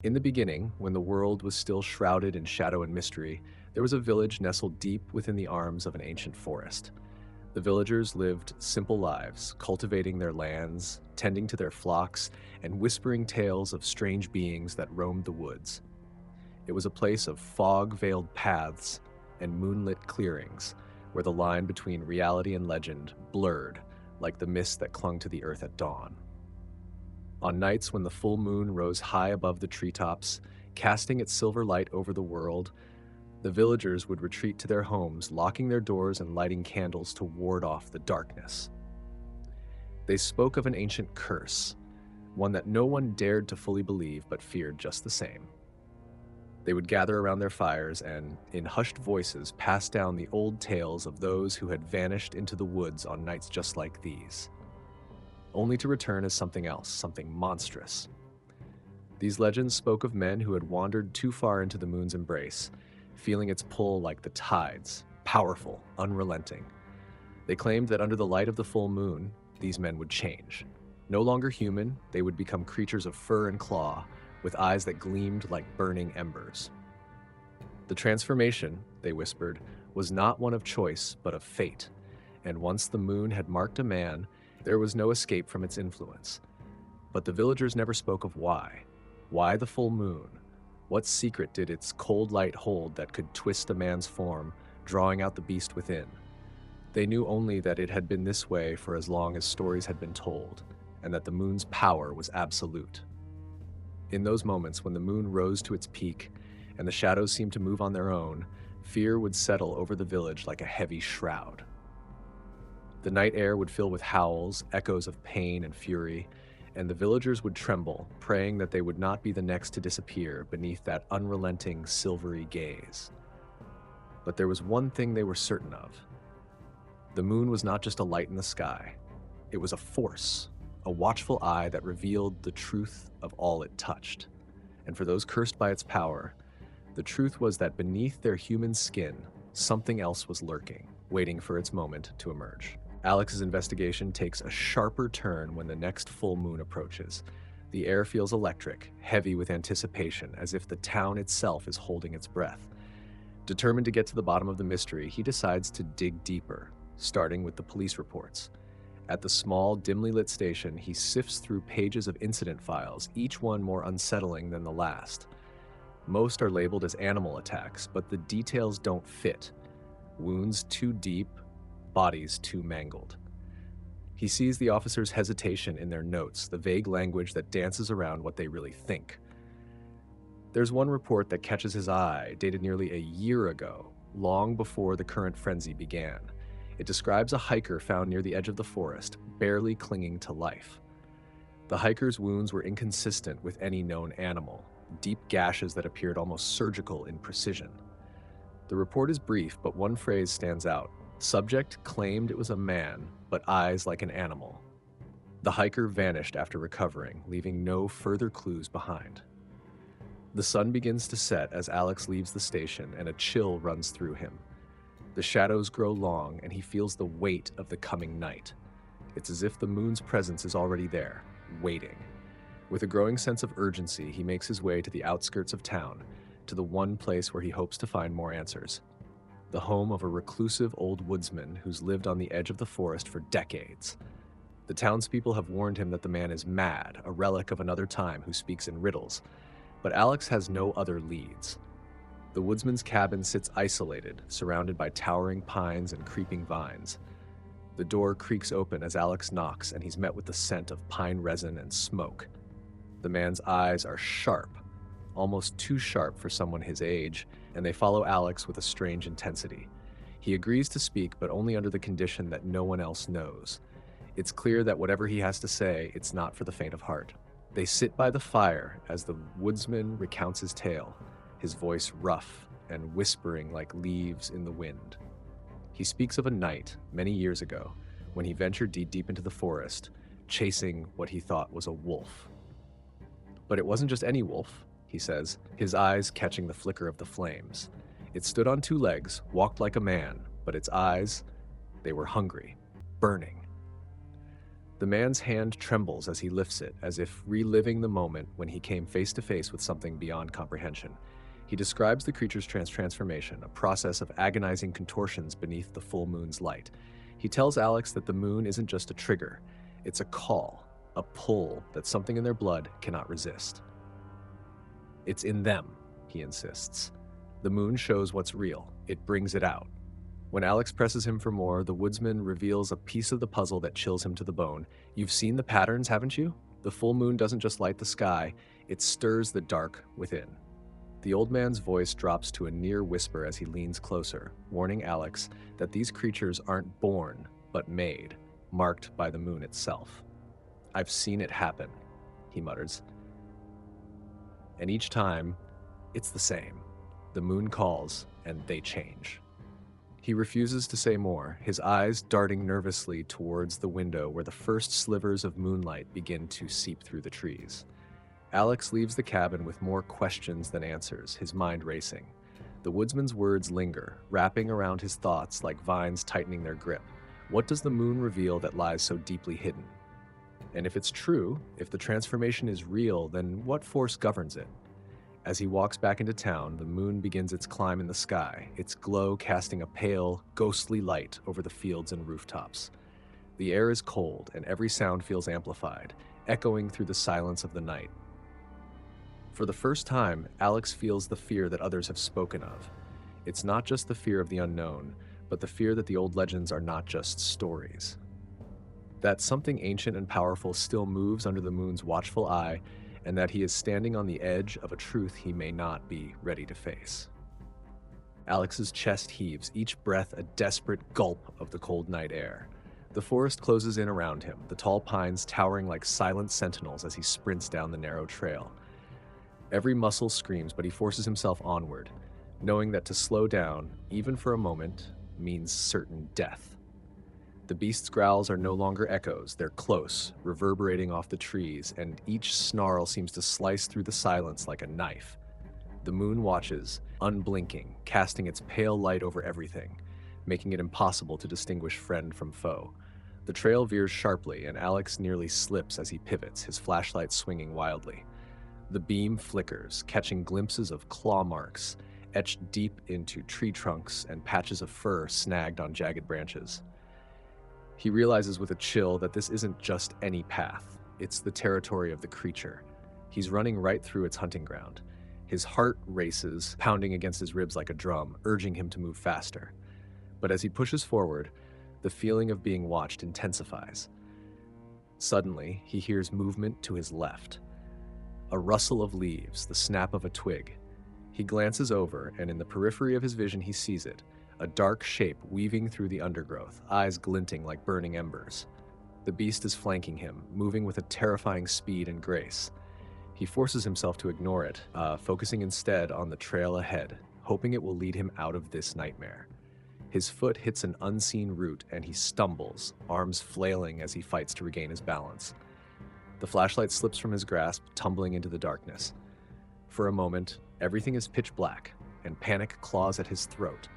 In the beginning, when the world was still shrouded in shadow and mystery, there was a village nestled deep within the arms of an ancient forest. The villagers lived simple lives, cultivating their lands, tending to their flocks, and whispering tales of strange beings that roamed the woods. It was a place of fog-veiled paths and moonlit clearings, where the line between reality and legend blurred like the mist that clung to the earth at dawn. On nights when the full moon rose high above the treetops, casting its silver light over the world, the villagers would retreat to their homes, locking their doors and lighting candles to ward off the darkness. They spoke of an ancient curse, one that no one dared to fully believe but feared just the same. They would gather around their fires and, in hushed voices, pass down the old tales of those who had vanished into the woods on nights just like these, only to return as something else, something monstrous. These legends spoke of men who had wandered too far into the moon's embrace, feeling its pull like the tides, powerful, unrelenting. They claimed that under the light of the full moon, these men would change. No longer human, they would become creatures of fur and claw, with eyes that gleamed like burning embers. The transformation, they whispered, was not one of choice, but of fate, and once the moon had marked a man, there was no escape from its influence. But the villagers never spoke of why. Why the full moon? What secret did its cold light hold that could twist a man's form, drawing out the beast within? They knew only that it had been this way for as long as stories had been told, and that the moon's power was absolute. In those moments when the moon rose to its peak and the shadows seemed to move on their own, fear would settle over the village like a heavy shroud. The night air would fill with howls, echoes of pain and fury, and the villagers would tremble, praying that they would not be the next to disappear beneath that unrelenting, silvery gaze. But there was one thing they were certain of. The moon was not just a light in the sky. It was a force, a watchful eye that revealed the truth of all it touched. And for those cursed by its power, the truth was that beneath their human skin, something else was lurking, waiting for its moment to emerge. Alex's investigation takes a sharper turn when the next full moon approaches. The air feels electric, heavy with anticipation, as if the town itself is holding its breath. Determined to get to the bottom of the mystery, he decides to dig deeper, starting with the police reports. At the small, dimly lit station, he sifts through pages of incident files, each one more unsettling than the last. Most are labeled as animal attacks, but the details don't fit. Wounds too deep, bodies too mangled. He sees the officers' hesitation in their notes, the vague language that dances around what they really think. There's one report that catches his eye, dated nearly a year ago, long before the current frenzy began. It describes a hiker found near the edge of the forest, barely clinging to life. The hiker's wounds were inconsistent with any known animal, deep gashes that appeared almost surgical in precision. The report is brief, but one phrase stands out. Subject claimed it was a man, but eyes like an animal. The hiker vanished after recovering, leaving no further clues behind. The sun begins to set as Alex leaves the station, and a chill runs through him. The shadows grow long, and he feels the weight of the coming night. It's as if the moon's presence is already there, waiting. With a growing sense of urgency, he makes his way to the outskirts of town, to the one place where he hopes to find more answers. The home of a reclusive old woodsman who's lived on the edge of the forest for decades. The townspeople have warned him that the man is mad, a relic of another time who speaks in riddles. But Alex has no other leads. The woodsman's cabin sits isolated, surrounded by towering pines and creeping vines. The door creaks open as Alex knocks, and he's met with the scent of pine resin and smoke. The man's eyes are sharp, almost too sharp for someone his age, and they follow Alex with a strange intensity. He agrees to speak, but only under the condition that no one else knows. It's clear that whatever he has to say, it's not for the faint of heart. They sit by the fire as the woodsman recounts his tale, his voice rough and whispering like leaves in the wind. He speaks of a night, many years ago, when he ventured deep into the forest, chasing what he thought was a wolf. But it wasn't just any wolf, he says, his eyes catching the flicker of the flames. It stood on two legs, walked like a man, but its eyes, they were hungry, burning. The man's hand trembles as he lifts it, as if reliving the moment when he came face to face with something beyond comprehension. He describes the creature's transformation, a process of agonizing contortions beneath the full moon's light. He tells Alex that the moon isn't just a trigger, it's a call, a pull that something in their blood cannot resist. It's in them, he insists. The moon shows what's real, it brings it out. When Alex presses him for more, the woodsman reveals a piece of the puzzle that chills him to the bone. You've seen the patterns, haven't you? The full moon doesn't just light the sky, it stirs the dark within. The old man's voice drops to a near whisper as he leans closer, warning Alex that these creatures aren't born, but made, marked by the moon itself. I've seen it happen, he mutters. And each time, it's the same. The moon calls, and they change. He refuses to say more, his eyes darting nervously towards the window where the first slivers of moonlight begin to seep through the trees. Alex leaves the cabin with more questions than answers, his mind racing. The woodsman's words linger, wrapping around his thoughts like vines tightening their grip. What does the moon reveal that lies so deeply hidden? And if it's true, if the transformation is real, then what force governs it? As he walks back into town, the moon begins its climb in the sky, its glow casting a pale, ghostly light over the fields and rooftops. The air is cold, and every sound feels amplified, echoing through the silence of the night. For the first time, Alex feels the fear that others have spoken of. It's not just the fear of the unknown, but the fear that the old legends are not just stories. That something ancient and powerful still moves under the moon's watchful eye, and that he is standing on the edge of a truth he may not be ready to face. Alex's chest heaves, each breath a desperate gulp of the cold night air. The forest closes in around him, the tall pines towering like silent sentinels as he sprints down the narrow trail. Every muscle screams, but he forces himself onward, knowing that to slow down, even for a moment, means certain death. The beast's growls are no longer echoes, they're close, reverberating off the trees, and each snarl seems to slice through the silence like a knife. The moon watches, unblinking, casting its pale light over everything, making it impossible to distinguish friend from foe. The trail veers sharply, and Alex nearly slips as he pivots, his flashlight swinging wildly. The beam flickers, catching glimpses of claw marks, etched deep into tree trunks and patches of fur snagged on jagged branches. He realizes with a chill that this isn't just any path, it's the territory of the creature. He's running right through its hunting ground. His heart races, pounding against his ribs like a drum, urging him to move faster. But as he pushes forward, the feeling of being watched intensifies. Suddenly, he hears movement to his left. A rustle of leaves, the snap of a twig. He glances over, and in the periphery of his vision he sees it, a dark shape weaving through the undergrowth, eyes glinting like burning embers. The beast is flanking him, moving with a terrifying speed and grace. He forces himself to ignore it, focusing instead on the trail ahead, hoping it will lead him out of this nightmare. His foot hits an unseen root and he stumbles, arms flailing as he fights to regain his balance. The flashlight slips from his grasp, tumbling into the darkness. For a moment, everything is pitch black, and panic claws at his throat.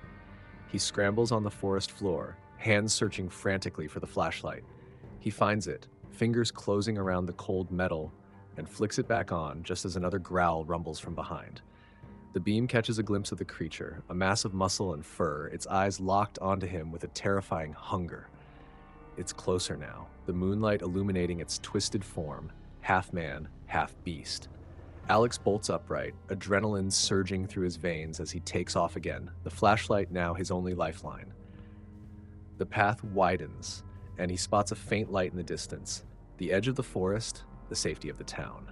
He scrambles on the forest floor, hands searching frantically for the flashlight. He finds it, fingers closing around the cold metal, and flicks it back on just as another growl rumbles from behind. The beam catches a glimpse of the creature, a mass of muscle and fur, its eyes locked onto him with a terrifying hunger. It's closer now, the moonlight illuminating its twisted form, half man, half beast. Alex bolts upright, adrenaline surging through his veins as he takes off again, the flashlight now his only lifeline. The path widens, and he spots a faint light in the distance, the edge of the forest, the safety of the town.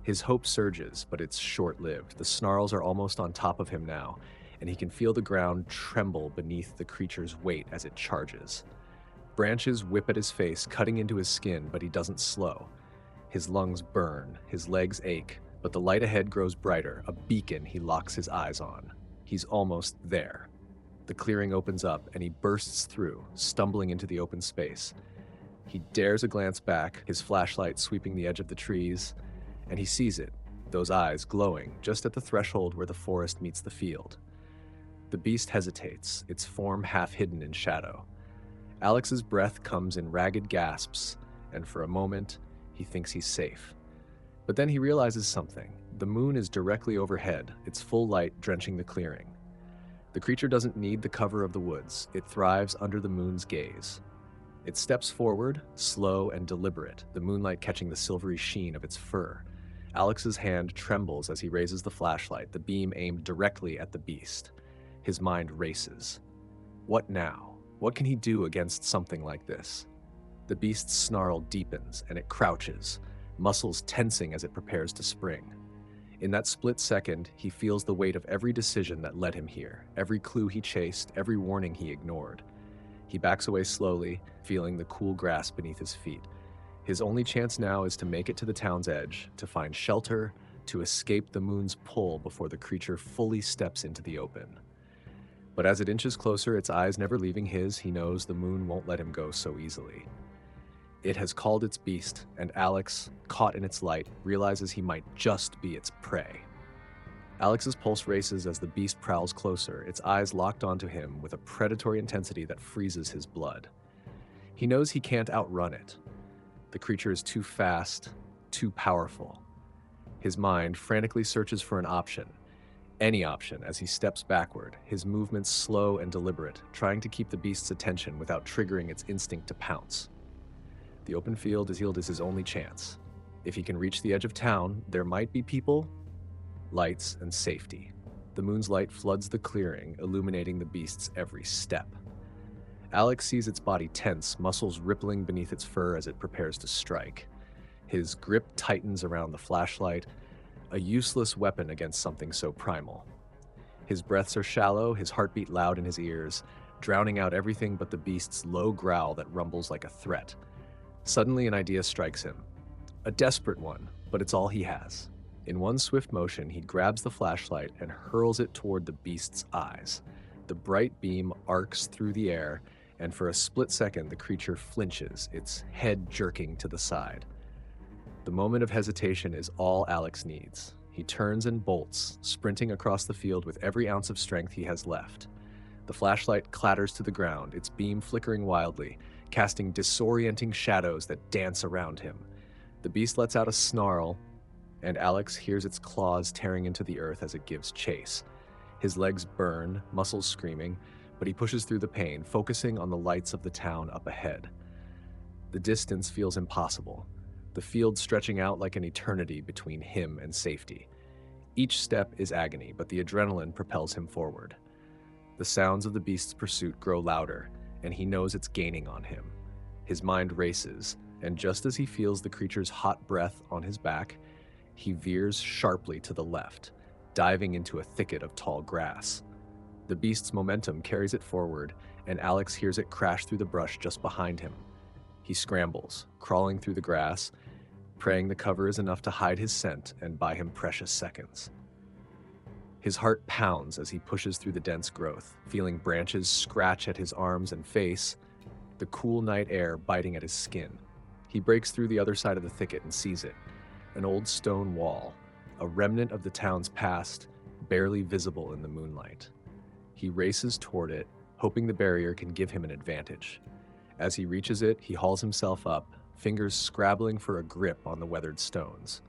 His hope surges, but it's short-lived. The snarls are almost on top of him now, and he can feel the ground tremble beneath the creature's weight as it charges. Branches whip at his face, cutting into his skin, but he doesn't slow. His lungs burn, his legs ache, but the light ahead grows brighter, a beacon he locks his eyes on. He's almost there. The clearing opens up, and he bursts through, stumbling into the open space. He dares a glance back, his flashlight sweeping the edge of the trees, and he sees it, those eyes glowing just at the threshold where the forest meets the field. The beast hesitates, its form half hidden in shadow. Alex's breath comes in ragged gasps, and for a moment, he thinks he's safe. But then he realizes something. The moon is directly overhead, its full light drenching the clearing. The creature doesn't need the cover of the woods. It thrives under the moon's gaze. It steps forward, slow and deliberate, the moonlight catching the silvery sheen of its fur. Alex's hand trembles as he raises the flashlight, the beam aimed directly at the beast. His mind races. What now? What can he do against something like this? The beast's snarl deepens, and it crouches, muscles tensing as it prepares to spring. In that split second, he feels the weight of every decision that led him here, every clue he chased, every warning he ignored. He backs away slowly, feeling the cool grass beneath his feet. His only chance now is to make it to the town's edge, to find shelter, to escape the moon's pull before the creature fully steps into the open. But as it inches closer, its eyes never leaving his, he knows the moon won't let him go so easily. It has called its beast, and Alex, caught in its light, realizes he might just be its prey. Alex's pulse races as the beast prowls closer, its eyes locked onto him with a predatory intensity that freezes his blood. He knows he can't outrun it. The creature is too fast, too powerful. His mind frantically searches for an option, any option, as he steps backward, his movements slow and deliberate, trying to keep the beast's attention without triggering its instinct to pounce. The open field is his only chance. If he can reach the edge of town, there might be people, lights, and safety. The moon's light floods the clearing, illuminating the beast's every step. Alex sees its body tense, muscles rippling beneath its fur as it prepares to strike. His grip tightens around the flashlight, a useless weapon against something so primal. His breaths are shallow, his heartbeat loud in his ears, drowning out everything but the beast's low growl that rumbles like a threat. Suddenly, an idea strikes him. A desperate one, but it's all he has. In one swift motion, he grabs the flashlight and hurls it toward the beast's eyes. The bright beam arcs through the air, and for a split second, the creature flinches, its head jerking to the side. The moment of hesitation is all Alex needs. He turns and bolts, sprinting across the field with every ounce of strength he has left. The flashlight clatters to the ground, its beam flickering wildly, casting disorienting shadows that dance around him. The beast lets out a snarl, and Alex hears its claws tearing into the earth as it gives chase. His legs burn, muscles screaming, but he pushes through the pain, focusing on the lights of the town up ahead. The distance feels impossible, the field stretching out like an eternity between him and safety. Each step is agony, but the adrenaline propels him forward. The sounds of the beast's pursuit grow louder, and he knows it's gaining on him. His mind races, and just as he feels the creature's hot breath on his back, he veers sharply to the left, diving into a thicket of tall grass. The beast's momentum carries it forward, and Alex hears it crash through the brush just behind him. He scrambles, crawling through the grass, praying the cover is enough to hide his scent and buy him precious seconds. His heart pounds as he pushes through the dense growth, feeling branches scratch at his arms and face, the cool night air biting at his skin. He breaks through the other side of the thicket and sees it, an old stone wall, a remnant of the town's past, barely visible in the moonlight. He races toward it, hoping the barrier can give him an advantage. As he reaches it, he hauls himself up, fingers scrabbling for a grip on the weathered stones.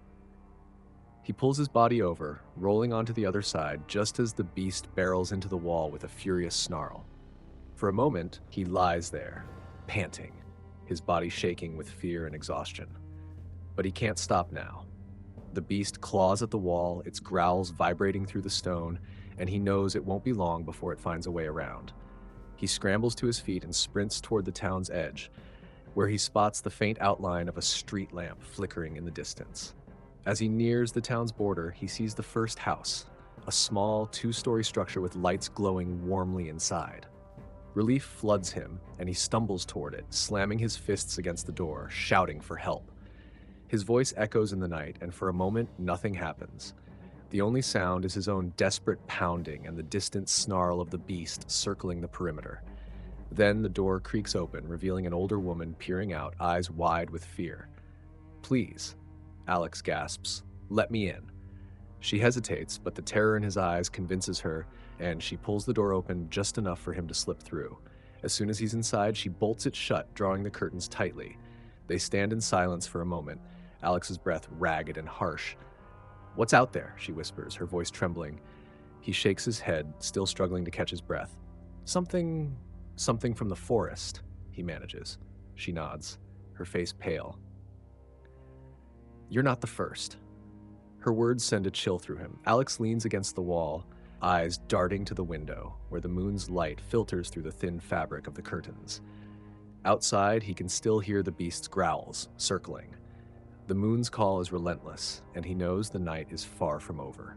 He pulls his body over, rolling onto the other side just as the beast barrels into the wall with a furious snarl. For a moment, he lies there, panting, his body shaking with fear and exhaustion. But he can't stop now. The beast claws at the wall, its growls vibrating through the stone, and he knows it won't be long before it finds a way around. He scrambles to his feet and sprints toward the town's edge, where he spots the faint outline of a street lamp flickering in the distance. As he nears the town's border, he sees the first house, a small, two-story structure with lights glowing warmly inside. Relief floods him, and he stumbles toward it, slamming his fists against the door, shouting for help. His voice echoes in the night, and for a moment, nothing happens. The only sound is his own desperate pounding and the distant snarl of the beast circling the perimeter. Then the door creaks open, revealing an older woman peering out, eyes wide with fear. "Please," Alex gasps, "let me in." She hesitates, but the terror in his eyes convinces her, and she pulls the door open just enough for him to slip through. As soon as he's inside, she bolts it shut, drawing the curtains tightly. They stand in silence for a moment, Alex's breath ragged and harsh. "What's out there?" she whispers, her voice trembling. He shakes his head, still struggling to catch his breath. Something from the forest," he manages. She nods, her face pale. "You're not the first." Her words send a chill through him. Alex leans against the wall, eyes darting to the window, where the moon's light filters through the thin fabric of the curtains. Outside, he can still hear the beast's growls, circling. The moon's call is relentless, and he knows the night is far from over.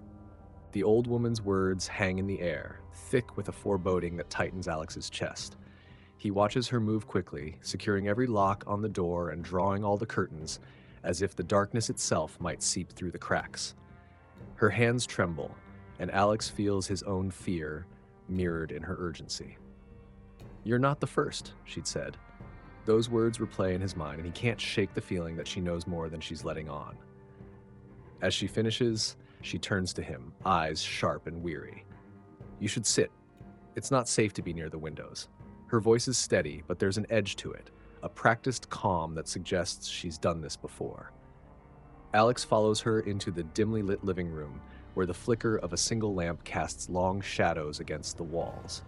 The old woman's words hang in the air, thick with a foreboding that tightens Alex's chest. He watches her move quickly, securing every lock on the door and drawing all the curtains, as if the darkness itself might seep through the cracks. Her hands tremble, and Alex feels his own fear mirrored in her urgency. "You're not the first," she'd said. Those words replay in his mind, and he can't shake the feeling that she knows more than she's letting on. As she finishes, she turns to him, eyes sharp and weary. "You should sit. It's not safe to be near the windows." Her voice is steady, but there's an edge to it, a practiced calm that suggests she's done this before. Alex follows her into the dimly lit living room, where the flicker of a single lamp casts long shadows against the walls.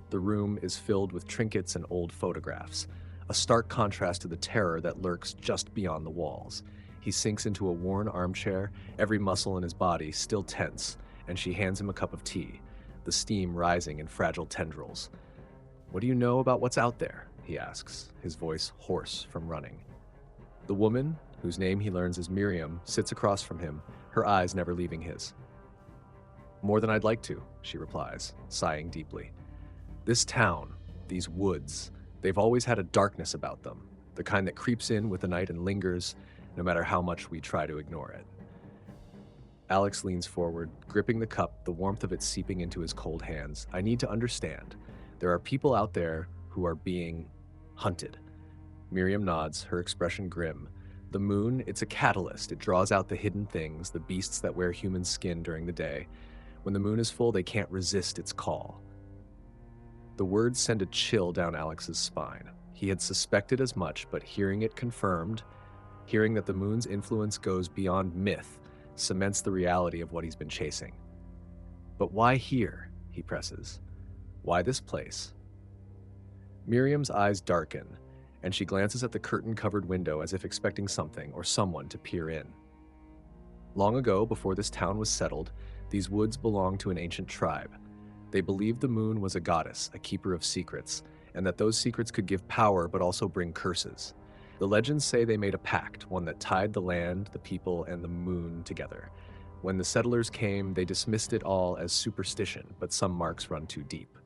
The room is filled with trinkets and old photographs, a stark contrast to the terror that lurks just beyond the walls. He sinks into a worn armchair, every muscle in his body still tense, and she hands him a cup of tea, the steam rising in fragile tendrils. "What do you know about what's out there?" he asks, his voice hoarse from running. The woman, whose name he learns is Miriam, sits across from him, her eyes never leaving his. "More than I'd like to," she replies, sighing deeply. "This town, these woods, they've always had a darkness about them, the kind that creeps in with the night and lingers, no matter how much we try to ignore it." Alex leans forward, gripping the cup, the warmth of it seeping into his cold hands. "I need to understand. There are people out there who are being hunted." Miriam nods, her expression grim. "The moon, it's a catalyst. It draws out the hidden things, the beasts that wear human skin during the day. When the moon is full, they can't resist its call." The words send a chill down Alex's spine. He had suspected as much, but hearing it confirmed, hearing that the moon's influence goes beyond myth, cements the reality of what he's been chasing. "But why here?" he presses. "Why this place?" Miriam's eyes darken, and she glances at the curtain-covered window as if expecting something or someone to peer in. Long ago, before this town was settled, these woods belonged to an ancient tribe. They believed the moon was a goddess, a keeper of secrets, and that those secrets could give power but also bring curses. The legends say they made a pact, one that tied the land, the people, and the moon together. When the settlers came, they dismissed it all as superstition, but some marks run too deep.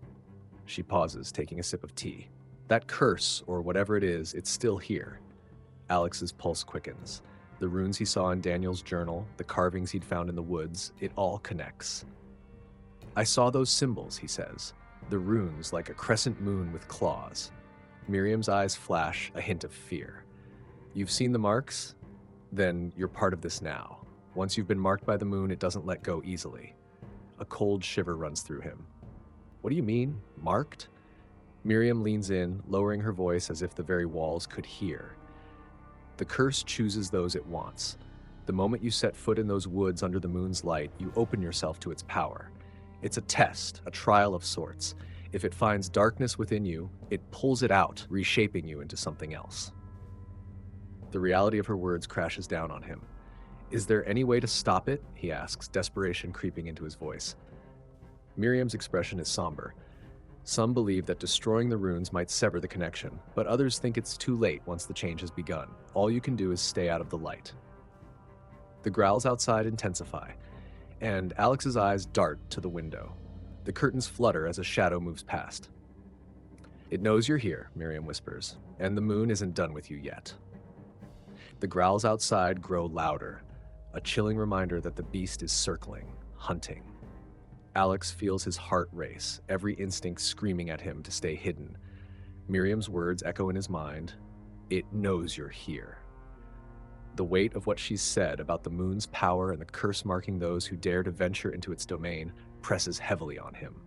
She pauses, taking a sip of tea. "That curse, or whatever it is, it's still here." Alex's pulse quickens. The runes he saw in Daniel's journal, the carvings he'd found in the woods, it all connects. "I saw those symbols," he says. "The runes, like a crescent moon with claws." Miriam's eyes flash a hint of fear. "You've seen the marks? Then you're part of this now. Once you've been marked by the moon, it doesn't let go easily." A cold shiver runs through him. "What do you mean, marked?" Miriam leans in, lowering her voice as if the very walls could hear. "The curse chooses those it wants. The moment you set foot in those woods under the moon's light, you open yourself to its power. It's a test, a trial of sorts. If it finds darkness within you, it pulls it out, reshaping you into something else." The reality of her words crashes down on him. "Is there any way to stop it?" he asks, desperation creeping into his voice. Miriam's expression is somber. Some believe that destroying the runes might sever the connection, but others think it's too late once the change has begun. All you can do is stay out of the light. The growls outside intensify, and Alex's eyes dart to the window. The curtains flutter as a shadow moves past. "It knows you're here," Miriam whispers, "and the moon isn't done with you yet." The growls outside grow louder, a chilling reminder that the beast is circling, hunting. Alex feels his heart race, every instinct screaming at him to stay hidden. Miriam's words echo in his mind. "It knows you're here." The weight of what she's said about the moon's power and the curse marking those who dare to venture into its domain presses heavily on him.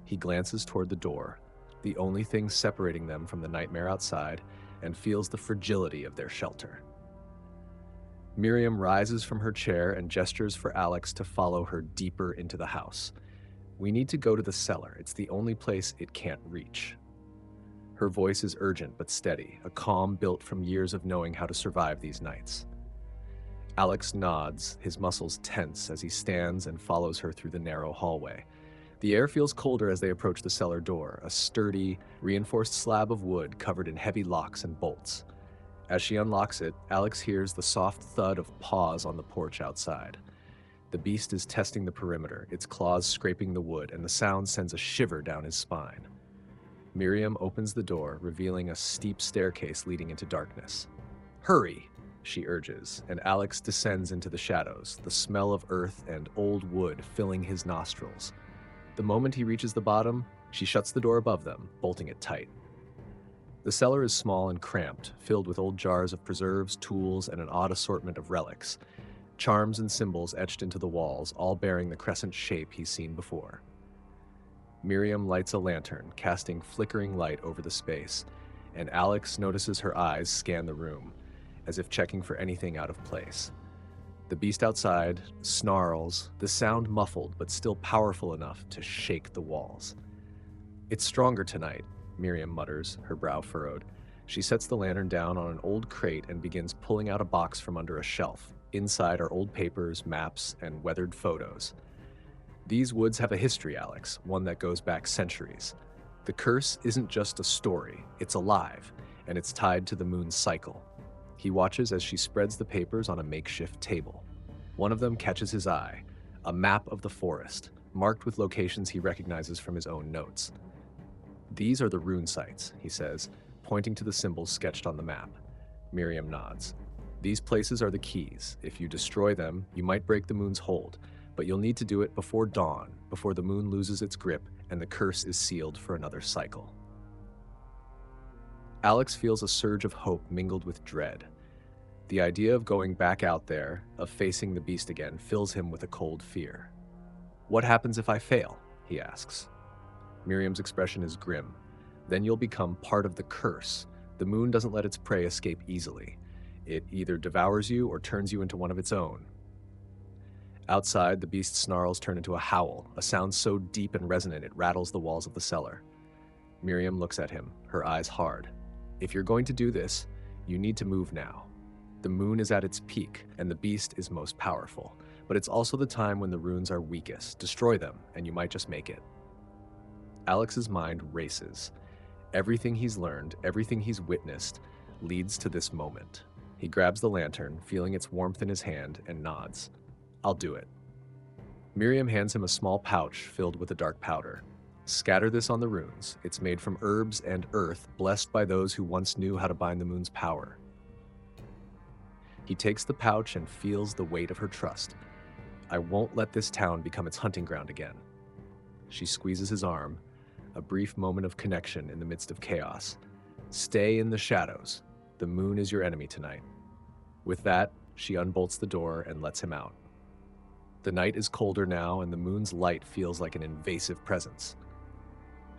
He glances toward the door, the only thing separating them from the nightmare outside, and feels the fragility of their shelter. Miriam rises from her chair and gestures for Alex to follow her deeper into the house. We need to go to the cellar. It's the only place it can't reach. Her voice is urgent but steady, a calm built from years of knowing how to survive these nights. Alex nods, his muscles tense as he stands and follows her through the narrow hallway. The air feels colder as they approach the cellar door, a sturdy, reinforced slab of wood covered in heavy locks and bolts. As she unlocks it, Alex hears the soft thud of paws on the porch outside. The beast is testing the perimeter, its claws scraping the wood, and the sound sends a shiver down his spine. Miriam opens the door, revealing a steep staircase leading into darkness. "Hurry," she urges, and Alex descends into the shadows, the smell of earth and old wood filling his nostrils. The moment he reaches the bottom, she shuts the door above them, bolting it tight. The cellar is small and cramped, filled with old jars of preserves, tools, and an odd assortment of relics. Charms and symbols etched into the walls, all bearing the crescent shape he's seen before. Miriam lights a lantern, casting flickering light over the space, and Alex notices her eyes scan the room, as if checking for anything out of place. The beast outside snarls, the sound muffled but still powerful enough to shake the walls. "It's stronger tonight," Miriam mutters, her brow furrowed. She sets the lantern down on an old crate and begins pulling out a box from under a shelf. Inside are old papers, maps, and weathered photos. "These woods have a history, Alex, one that goes back centuries. The curse isn't just a story, it's alive, and it's tied to the moon's cycle." He watches as she spreads the papers on a makeshift table. One of them catches his eye, a map of the forest, marked with locations he recognizes from his own notes. "These are the rune sites," he says, pointing to the symbols sketched on the map. Miriam nods. "These places are the keys. If you destroy them, you might break the moon's hold, but you'll need to do it before dawn, before the moon loses its grip and the curse is sealed for another cycle." Alex feels a surge of hope mingled with dread. The idea of going back out there, of facing the beast again, fills him with a cold fear. "What happens if I fail?" he asks. Miriam's expression is grim. "Then you'll become part of the curse. The moon doesn't let its prey escape easily. It either devours you or turns you into one of its own." Outside, the beast's snarls turn into a howl, a sound so deep and resonant it rattles the walls of the cellar. Miriam looks at him, her eyes hard. "If you're going to do this, you need to move now. The moon is at its peak, and the beast is most powerful, but it's also the time when the runes are weakest. Destroy them, and you might just make it." Alex's mind races. Everything he's learned, everything he's witnessed, leads to this moment. He grabs the lantern, feeling its warmth in his hand, and nods. "I'll do it." Miriam hands him a small pouch filled with a dark powder. "Scatter this on the runes. It's made from herbs and earth, blessed by those who once knew how to bind the moon's power." He takes the pouch and feels the weight of her trust. "I won't let this town become its hunting ground again." She squeezes his arm, a brief moment of connection in the midst of chaos. "Stay in the shadows. The moon is your enemy tonight." With that, she unbolts the door and lets him out. The night is colder now, and the moon's light feels like an invasive presence.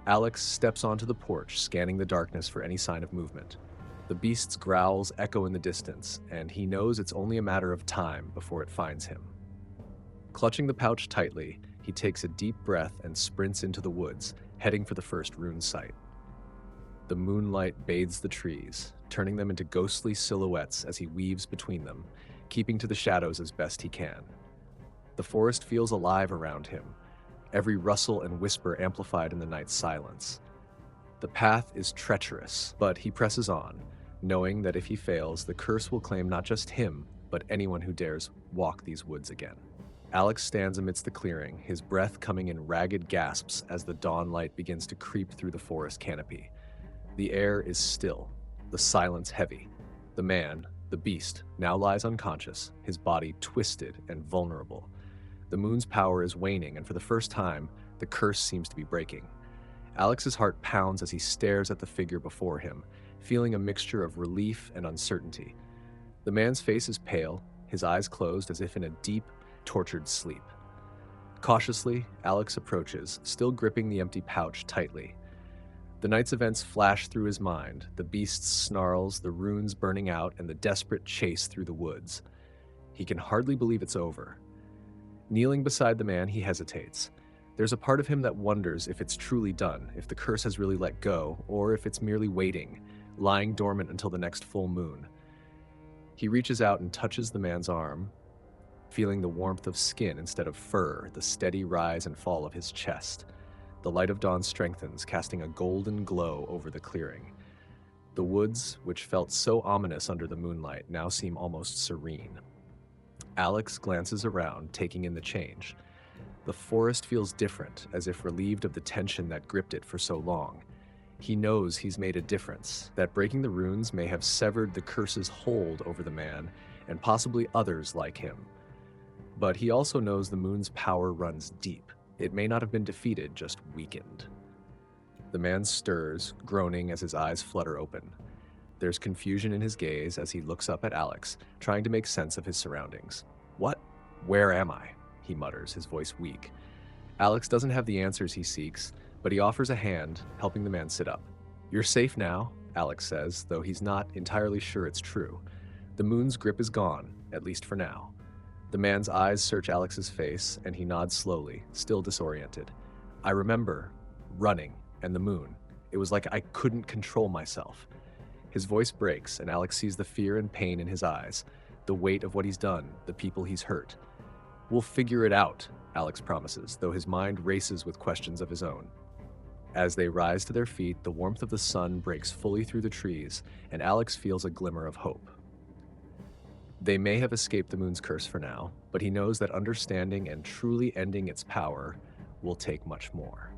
Alex steps onto the porch, scanning the darkness for any sign of movement. The beast's growls echo in the distance, and he knows it's only a matter of time before it finds him. Clutching the pouch tightly, he takes a deep breath and sprints into the woods, heading for the first rune site. The moonlight bathes the trees, turning them into ghostly silhouettes as he weaves between them, keeping to the shadows as best he can. The forest feels alive around him, every rustle and whisper amplified in the night's silence. The path is treacherous, but he presses on, knowing that if he fails, the curse will claim not just him, but anyone who dares walk these woods again. Alex stands amidst the clearing, his breath coming in ragged gasps as the dawn light begins to creep through the forest canopy. The air is still, the silence heavy. The man, the beast, now lies unconscious, his body twisted and vulnerable. The moon's power is waning, and for the first time, the curse seems to be breaking. Alex's heart pounds as he stares at the figure before him, feeling a mixture of relief and uncertainty. The man's face is pale, his eyes closed as if in a deep, tortured sleep. Cautiously, Alex approaches, still gripping the empty pouch tightly. The night's events flash through his mind, the beast's snarls, the runes burning out, and the desperate chase through the woods. He can hardly believe it's over. Kneeling beside the man, he hesitates. There's a part of him that wonders if it's truly done, if the curse has really let go, or if it's merely waiting, lying dormant until the next full moon. He reaches out and touches the man's arm, feeling the warmth of skin instead of fur, the steady rise and fall of his chest. The light of dawn strengthens, casting a golden glow over the clearing. The woods, which felt so ominous under the moonlight, now seem almost serene. Alex glances around, taking in the change. The forest feels different, as if relieved of the tension that gripped it for so long. He knows he's made a difference, that breaking the runes may have severed the curse's hold over the man, and possibly others like him. But he also knows the moon's power runs deep. It may not have been defeated, just weakened. The man stirs, groaning as his eyes flutter open. There's confusion in his gaze as he looks up at Alex, trying to make sense of his surroundings. "What? Where am I?" he mutters, his voice weak. Alex doesn't have the answers he seeks, but he offers a hand, helping the man sit up. "You're safe now," Alex says, though he's not entirely sure it's true. The moon's grip is gone, at least for now. The man's eyes search Alex's face, and he nods slowly, still disoriented. "I remember running, and the moon. It was like I couldn't control myself." His voice breaks, and Alex sees the fear and pain in his eyes, the weight of what he's done, the people he's hurt. "We'll figure it out," Alex promises, though his mind races with questions of his own. As they rise to their feet, the warmth of the sun breaks fully through the trees, and Alex feels a glimmer of hope. They may have escaped the moon's curse for now, but he knows that understanding and truly ending its power will take much more.